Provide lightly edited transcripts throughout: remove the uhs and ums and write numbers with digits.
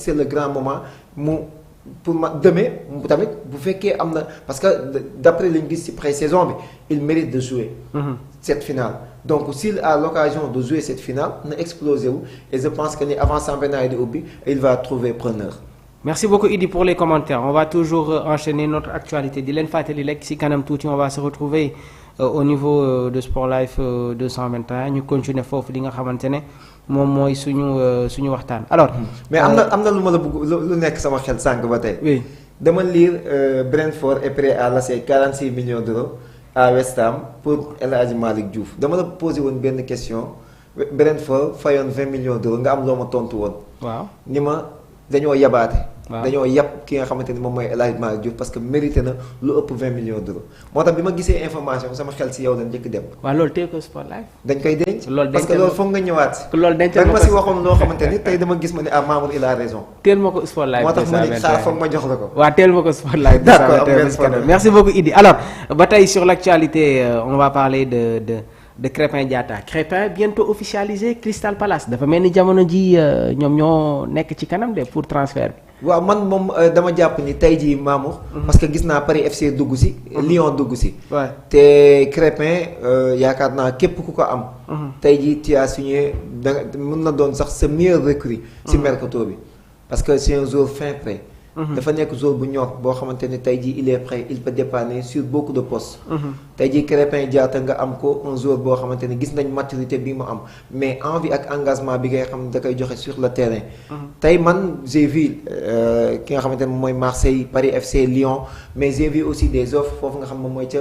c'est le grand moment mu pour ma demain tamit bu fekkee am na parce que d'après li ñu gis ci pré-saison bi il mérite de jouer cette finale. Donc s'il a l'occasion de jouer cette finale na explosé wu et je pense que ni avant championnat di ubbi il va trouver preneur. Merci beaucoup Idi pour les commentaires. On va toujours enchaîner notre actualité di leen fàttali rek ci kanam tuuti on va se retrouver au niveau de Sport Life 221 ñu continuer foofu li nga xamante ne moom mooy suñu waxtaan alors. mais am na lu ma la bëgg lu nekk sama xel sànq ba tey. oui dama lire Brentford est prêt à lâcher 46 millions d'euros à West Ham pour El Hadji Malick Diouf dama la posé woon benn question Brentford fayoon 20 millions d'euros nga am loo ma tontu woon. waaw ni ma dañoo yabaate. waaw dañoo yab ki nga xamante ni moom mooy El Hadji Malick Diouf parce que mérité na lu ëpp 20 millions d'euros moo tax bi ma gisee information sama xel si yow la njëkk dem. waaw loolu tey ko Sport Life. dañ koy denc. loolu parce que loolu foog nga ñëwaat si. loolu denc ma si waxoon loo xamante ni tey dama gis ma ne Mamour il a raison. teel ma ko Sport Life. moo tax ma ne xaar foog ma jox la ko. waaw teel ma ko Sport Life. d'accord merci beaucoup Idi alors ba tey sur l'actualité on va parler de Crépin Diatta Crépin bientôt officialisé Crystal Palace dafa mel ni jamono ji ñoom ñoo nekk ci kanam de pour transfert bi. waaw man moom dama jàpp ni tey jii Mamour. parce que gis naa Paris FC dugg si. Lyon dugg si. te Crépin yaakaar naa képp ku ko am. tey jii tu as signé mën na doon sax sa meilleur recrue. si mercato bi parce que c'est un joueur fin prêt. dafa nekk joueur bu ñor boo xamante ni tey jii il est prêt il peut dépanner sur beaucoup de postes. tey jii Crépin Diatta nga am ko un joueur boo xamante ni gis nañ maturité bi mu am mais envie ak engagement bi ngay xam ne da koy joxe sur le terrain. tey man j'ai vu ki nga xamante ne moom mooy Marseille Paris FC Lyon mais j'ai vu aussi des offres foofu nga xam moom mooy ca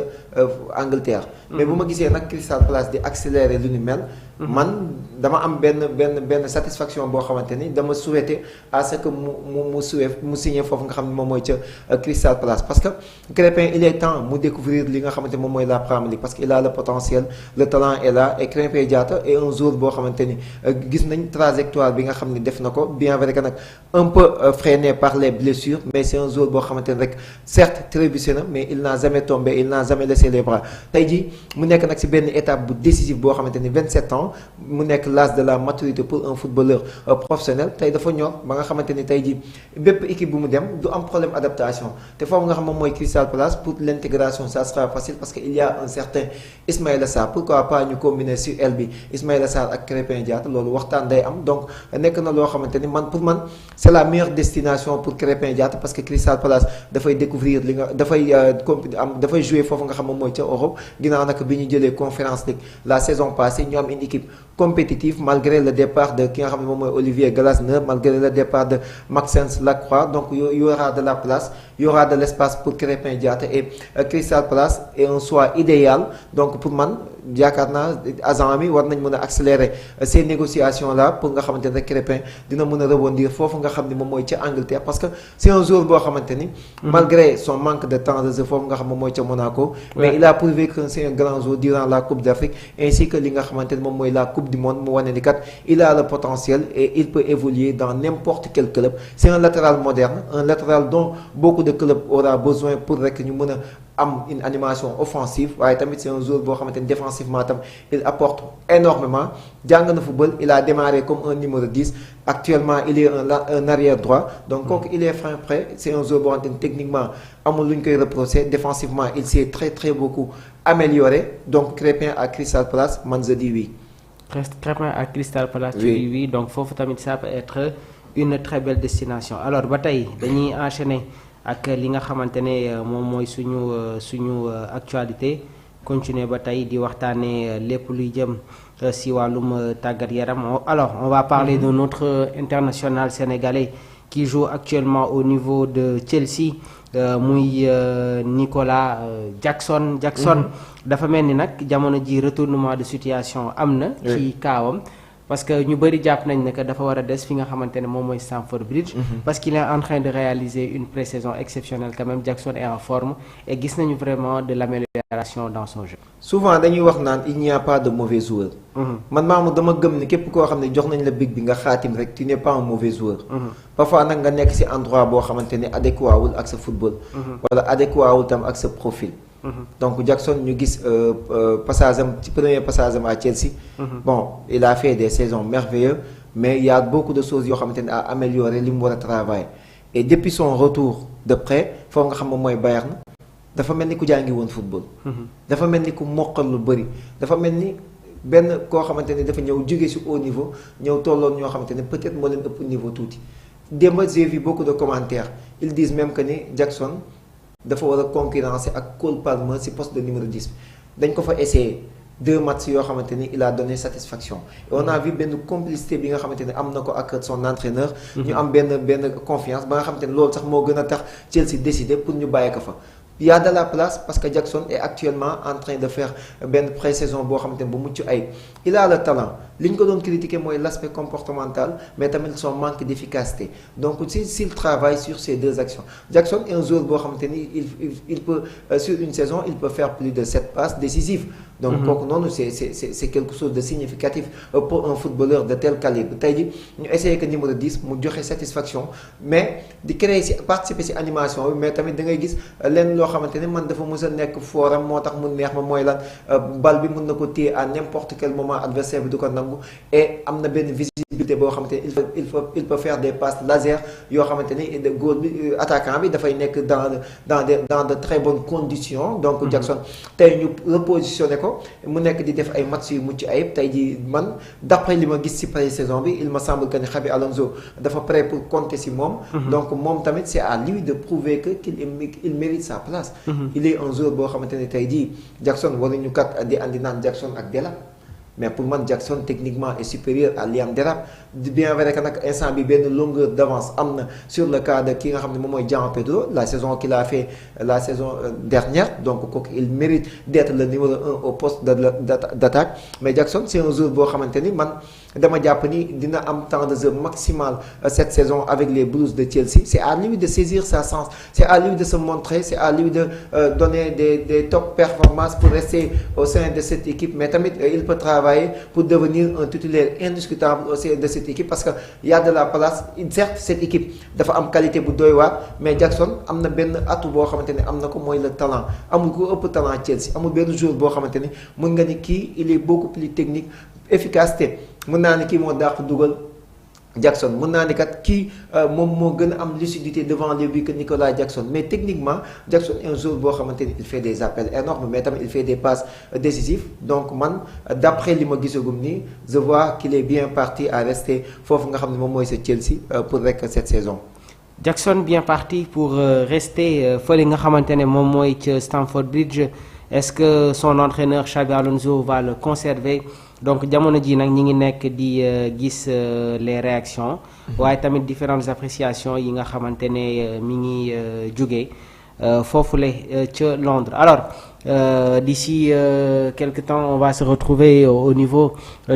Angleterre. mais bu ma gisee nag Crystal Palace di accélérer lu ni mel. man dama am benn satisfaction boo xamante ni dama souhaiter à ce que mu signé foofu nga xam ne moom mooy ca Crystal Palace parce que Crépin il est temps mu découvrir li nga xamante moom mooy la Premier League parce que il a le potentiel le talent est là et Crépin Diatta est un joueur boo xamante ni gis nañ trajectoire bi nga xam ni def na ko bien vrai que nag un peu freiné par les blessures mais c'est un joueur boo xamante ni rek certes trébuché na mais il n'a jamais tombé il n'a jamais laissé les bras tey jii mu nekk nag ci benn étape bu décisive boo xamante ni 27 ans mu nekk l'âge de la maturité pour un footballeur professionnel tey dafa ñor ba nga xamante ni tey jii bépp équipe bu mu dem du am problème adaptation te foofu nga xam moom mooy Crystal Palace pour l'intégration ça sera facile parce que il y a un certain Ismaïla Sarr pourquoi pas ñu combiner sur aile bi Ismaïla Sarr ak Crépin Diatta loolu waxtaan day am donc nekk na loo xamante ni man pour man c'est la meilleure destination pour Crépin Diatta parce que Crystal Palace dafay découvrir li nga dafay jouer foofu nga xam moom mooy ca Europe ginnaaw nag bi ñu jëlee Conference League la saison passée ñu am une équipe compétitive malgré le départ de ki nga xam ne moom mooy Olivier Glasner malgré le départ de Maxence Lacroix donc il y aura de la place il y aura de l'espace pour Crépin Diatta et Crystal Palace est un choix idéal donc pour man yaakaar naa agent mi war nañ mën a accélérer ces négociations là pour nga xamante ne Crépin dina mën a rebondir foofu nga xam ne moom mooy ca Angleterre parce que c'est un joueur boo xamante ni malgré son manque de temps de jeu foofu nga xam moom mooy ca Monaco mais il a prouvé que c'est un grand joueur durant la Coupe d'Afrique ainsi que li nga xamante ni moom mooy la Coupe du Monde mu wane ni kat il a le potentiel et il peut évoluer dans n'importe quel club c'est un latéral moderne un latéral dont beaucoup de clubs aura besoin pour rek ñu mën a am une animation offensive waaye tamit c'est un joueur boo xamante ni défensivement tam il apporte énormément jàng na football il a démarré comme un numéro 10 actuellement il est un arrière droit donc kooku il est fin prêt c'est un joueur boo xamante ni techniquement amul lu ñu koy reprocher défensivement il s'est très très beaucoup amélioré donc Crépin à Crystal Palace man je dis oui. Crépin à Crystal Palace. oui donc foofu tamit ça peut être une très belle destination alors ba tey dañuy enchaîner. ak li nga xamante ne moom mooy suñu actualité continuer ba tey di waxtaanee lépp luy jëm si wàllum tàggat yaram alors on va parler d'un autre international sénégalais qui joue actuellement au niveau de Chelsea muy Nicolas Jackson dafa mel ni nag jamono ji retournement de situation am na ci kaawam parce que ñu bëri jàpp nañ ne que dafa war a des fi nga xamante ne moom mooy Stamford Bridge parce qu'il est en train de réaliser une pré-saison exceptionnelle quand même Jackson est en forme et gis nañu vraiment de l'amélioration dans son jeu. souvent dañuy wax naan il n'y a pas de mauvais joueur. man maamu dama gëm ni képp koo xam ne jox nañ la big bi nga xaatim rek tu n'es pas un mauvais joueur. parfois nag nga nekk ci endroit boo xamante ne adéquat wul ak sa football. wala adéquat wul tam ak sa profil. donc Jackson ñu gis passage am ci premier passage am à Chelsea. bon il a fait des saisons merveilleuses mais il y a beaucoup de choses yoo xamante ne à améliorer li mu war a travailler et depuis son retour de prêt foo nga xam moom mooy Bayern dafa mel ni ku jàngi woon football. dafa mel ni ku mokkal lu bëri dafa mel ni benn koo xamante ne dafa ñëw jóge ci haut niveau ñëw tolloon ñoo xamante ne peut-être moo leen ëpp niveau tuuti démb j'ai vu beaucoup de commentaires ils disent même que ni Jackson dafa war a concurrencer ak Cole Palmer ci poste de numéro 10 dañ ko fa essayer 2 matchs yoo xamante ni il a donné satisfaction et on a vu benn complicité bi nga xamante ne am na ko ak son entraîneur. ñu am benn confiance ba nga xamante ne loolu sax moo gën a tax Chelsea décider pour ñu bàyyi ko fa. Il y a de la place parce que Jackson est actuellement en train de faire benn pré-saison boo xamante ne bu mucc ay il a le talent li ñu ko doon critiquer mooy l'aspect comportemental mais tamit son manque d'efficacité donc s'il travaille sur ces 2 actions Jackson est un joueur boo xamante ni il peut sur une saison il peut faire plus de 7 passes décisives donc kooku noonu c'est quelque chose de significatif pour un footballeur de tel calibre tey ji ñu essayer que numéro 10 mu joxe satisfaction mais di créer ci participer ci animation bi mais tamit da ngay gis leen loo xamante ne man dafa mës a nekk fooram moo tax mu neex ma mooy lan bal bi mën na ko téye à n'importe quel moment adversaire bi du ko nangu et am na benn visibilité boo xamante ne il peut faire des passes laser yoo xamante ni góor bi attaquant bi dafay nekk dans de très bonnes conditions donc Jackson tey ñu repositionné ko mu nekk di def ay matchs yu mucc ayib tey ji man d'après li ma gis ci pré-saison bi il me semble que ni Xabi Alonso dafa prêt pour compter ci moom donc moom tamit c'est à lui de prouver que qu'il mérite sa place il est un joueur boo xamante ne tey jii Jackson waruñu kat di andi naan Jackson ak Delap mais pour man Jackson techniquement est supérieur à Liam Delap bien vrai que nag instant bi benn longueur d'avance am na sur le cas de ki nga xam ne moom mooy João Pedro la saison qu'il a fait la saison dernière donc kooku il mérite d'être le numéro 1 au poste d'attaque mais Jackson c'est un joueur boo xamante ni man dama jàpp ni dina am temps de jeu maximal cette saison avec les Blues de Chelsea c'est à lui de saisir sa chance c'est à lui de se montrer c'est à lui de donner des top performances pour rester au sein de cette équipe mais tamit il peut travailler pour devenir un titulaire indiscutable au sein de cette équipe parce que y a de la place certes cette équipe dafa am qualité bu doy waar mais Jackson am na benn atout boo xamante ne am na ko mooy le talent amul ko ëpp talent Chelsea amul benn joueur boo xamante ni mën nga ni kii il est beaucoup plus technique efficacité mën naa ni kii moo dàq dugal Jackson mën naa ni kat kii moom moo gën a am lucidité devant les buts que Nicolas Jackson mais techniquement Jackson est un joueur boo xamante ni il fait des appels énormes mais tamit il fait des passes décisives donc man d'après li ma gisagum nii je vois qu'il est bien parti à rester foofu nga xam ne moom mooy sa Chelsea pour rek cette saison. Jackson bien parti pour rester fële nga xamante ne moom mooy ca Stamford Bridge est-ce que son entraîneur Xabi Alonso va le conserver donc jamono ji nag ñi ngi nekk di gis les réactions waaye tamit différentes appréciations yi nga xamante ne mi ngi jóge foofule ca Londres alors d'ici quelque temps on va se retrouver au niveau de